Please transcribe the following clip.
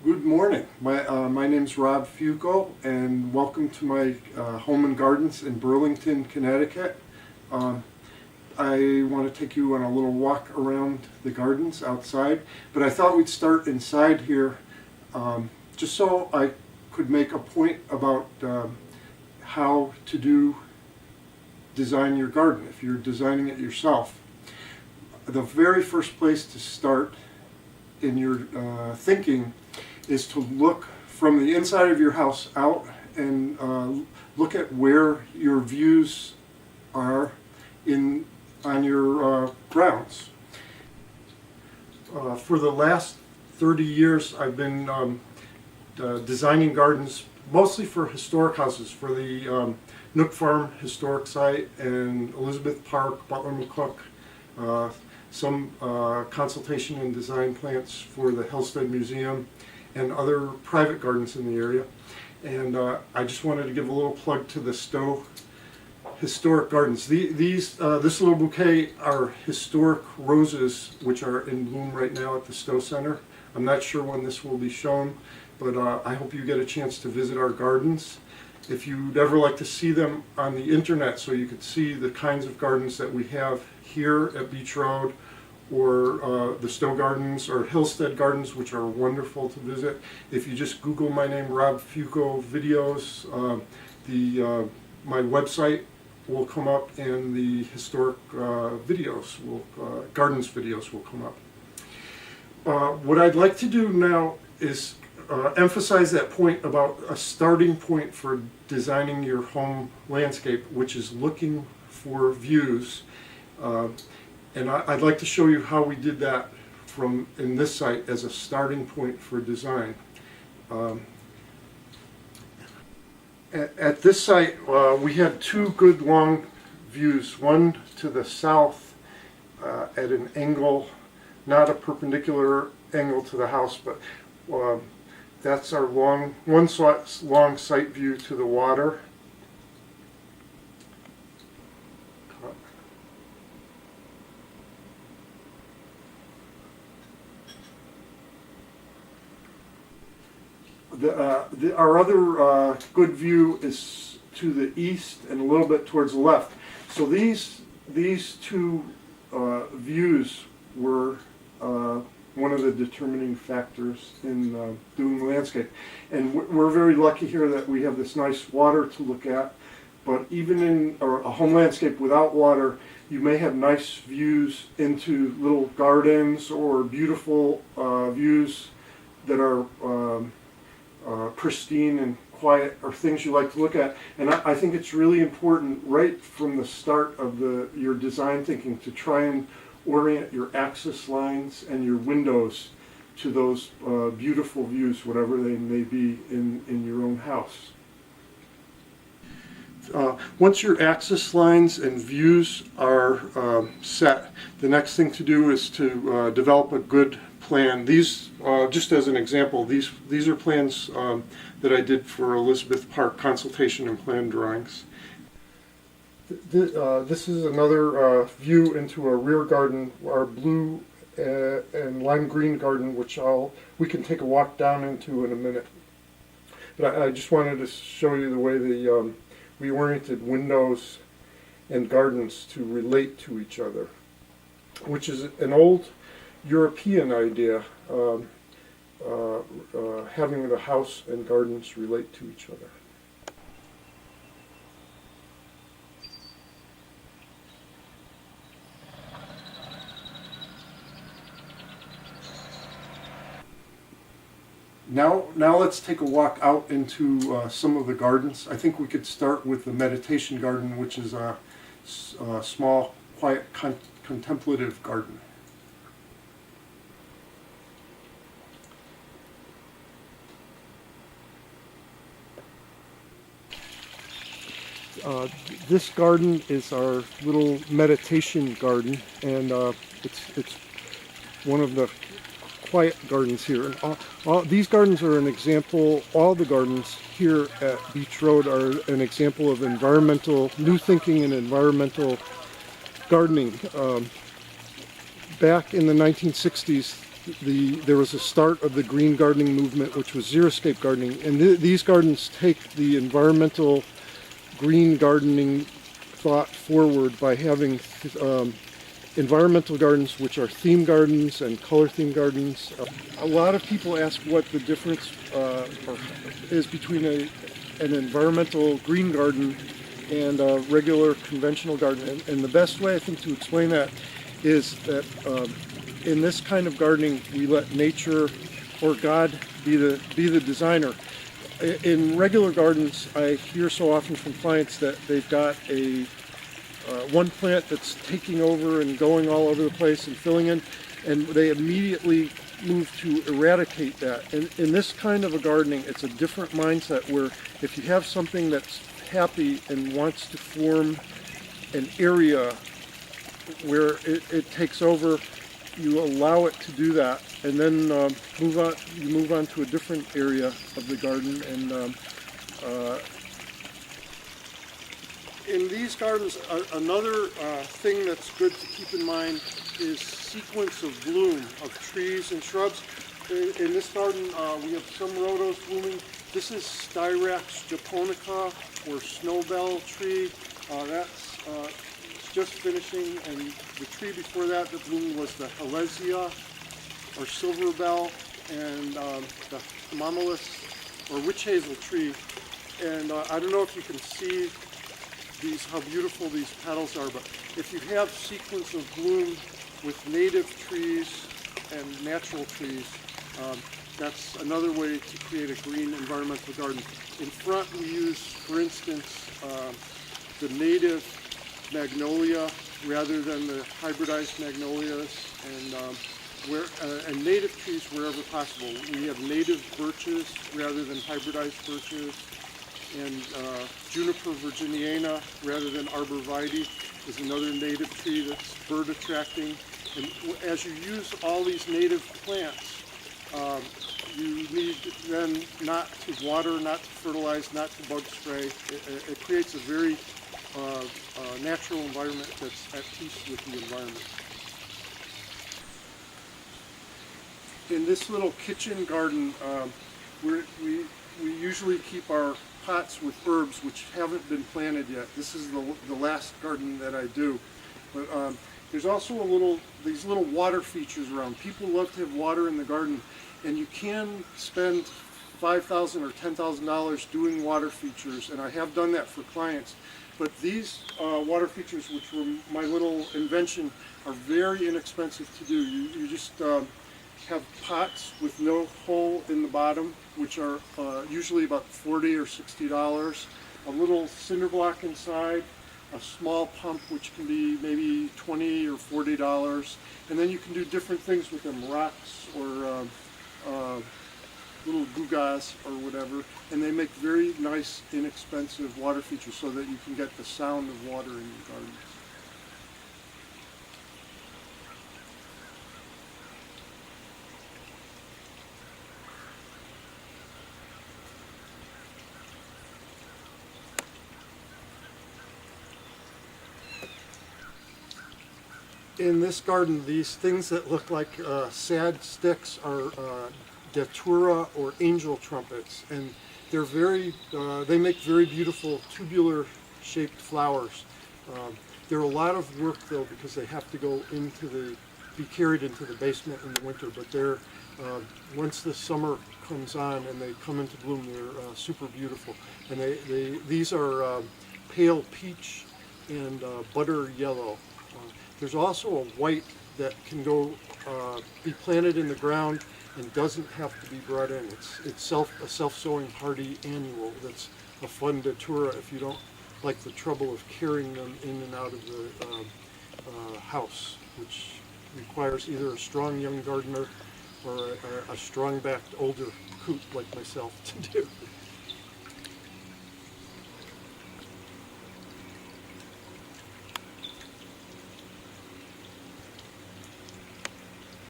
Good morning. My name's Rob Fuoco, and welcome to my home and gardens in Burlington, Connecticut. I want to take you on a little walk around the gardens outside, but I thought we'd start inside here just so I could make a point about how to design your garden if you're designing it yourself. The very first place to start in your thinking is to look from the inside of your house out and look at where your views are on your grounds. For the last 30 years I've been designing gardens mostly for historic houses, for the Nook Farm Historic Site and Elizabeth Park, Butler McCook, some consultation and design plants for the Hillstead Museum and other private gardens in the area. And I just wanted to give a little plug to the Stowe Historic Gardens. This little bouquet are historic roses which are in bloom right now at the Stowe Center. I'm not sure when this will be shown, but I hope you get a chance to visit our gardens. If you'd ever like to see them on the internet so you could see the kinds of gardens that we have here at Beach Road, or the Stowe Gardens or Hillstead Gardens, which are wonderful to visit. If you just Google my name, Rob Fuoco videos, my website will come up and the historic gardens videos will come up. What I'd like to do now is emphasize that point about a starting point for designing your home landscape, which is looking for views. And I'd like to show you how we did that in this site as a starting point for design. At this site, we had two good long views, one to the south at an angle, not a perpendicular angle to the house, but that's our long site view to the water. Our other good view is to the east and a little bit towards the left. So these two views were one of the determining factors in doing the landscape. And we're very lucky here that we have this nice water to look at. But even in a home landscape without water, you may have nice views into little gardens or beautiful views that are pristine and quiet, or things you like to look at. And I think it's really important right from the start of your design thinking to try and orient your axis lines and your windows to those beautiful views, whatever they may be in your own house. Once your axis lines and views are set, the next thing to do is to develop a good plan. These, just as an example, these are plans that I did for Elizabeth Park consultation and plan drawings. This is another view into a rear garden, our blue and lime green garden, which we can take a walk down into in a minute. But I just wanted to show you the way we oriented windows and gardens to relate to each other, which is an old European idea, having the house and gardens relate to each other. Now let's take a walk out into some of the gardens. I think we could start with the meditation garden, which is a small, quiet, contemplative garden. This garden is our little meditation garden, and it's one of the quiet gardens here. And these gardens are an example, all the gardens here at Beach Road are an example of new thinking and environmental gardening. Back in the 1960s, there was a start of the green gardening movement, which was xeriscape gardening, and these gardens take the environmental green gardening thought forward by having environmental gardens, which are theme gardens and color theme gardens. A lot of people ask what the difference is between an environmental green garden and a regular conventional garden. And the best way, I think, to explain that is that in this kind of gardening, we let nature or God be the designer. In regular gardens, I hear so often from clients that they've got one plant that's taking over and going all over the place and filling in, and they immediately move to eradicate that. And in this kind of a gardening, it's a different mindset where if you have something that's happy and wants to form an area where it takes over, you allow it to do that, and then you move on to a different area of the garden. And in these gardens, another thing that's good to keep in mind is sequence of bloom of trees and shrubs. In this garden, we have some rhodos blooming. This is Styrax japonica, or snowbell tree. That's just finishing, and the tree before that bloomed was the Halesia, or silver bell, and the Hamamelis, or witch hazel tree. And I don't know if you can see how beautiful these petals are, but if you have sequence of bloom with native trees and natural trees, that's another way to create a green environmental garden. In front, we use, for instance, the native magnolia rather than the hybridized magnolias, and native trees wherever possible. We have native birches rather than hybridized birches, and juniper virginiana rather than arborvitae is another native tree that's bird attracting. And as you use all these native plants, you need then not to water, not to fertilize, not to bug spray. It creates a very natural environment that's at peace with the environment. In this little kitchen garden, we usually keep our pots with herbs which haven't been planted yet. This is the last garden that I do. But there's also these little water features around. People love to have water in the garden, and you can spend $5,000 or $10,000 doing water features, and I have done that for clients. But these water features, which were my little invention, are very inexpensive to do. You just have pots with no hole in the bottom, which are usually about $40 or $60, a little cinder block inside, a small pump which can be maybe $20 or $40, and then you can do different things with them, rocks or little gugas or whatever, and they make very nice, inexpensive water features so that you can get the sound of water in your garden. In this garden, these things that look like sad sticks are datura, or angel trumpets, and they're they make very beautiful tubular shaped flowers. They're a lot of work though, because they have to go be carried into the basement in the winter, but they're once the summer comes on and they come into bloom, they're super beautiful. And these are pale peach and butter yellow. There's also a white that can be planted in the ground and doesn't have to be brought in. It's a self-sowing hardy annual that's a fun datura if you don't like the trouble of carrying them in and out of the house, which requires either a strong young gardener or a strong-backed older coot like myself to do.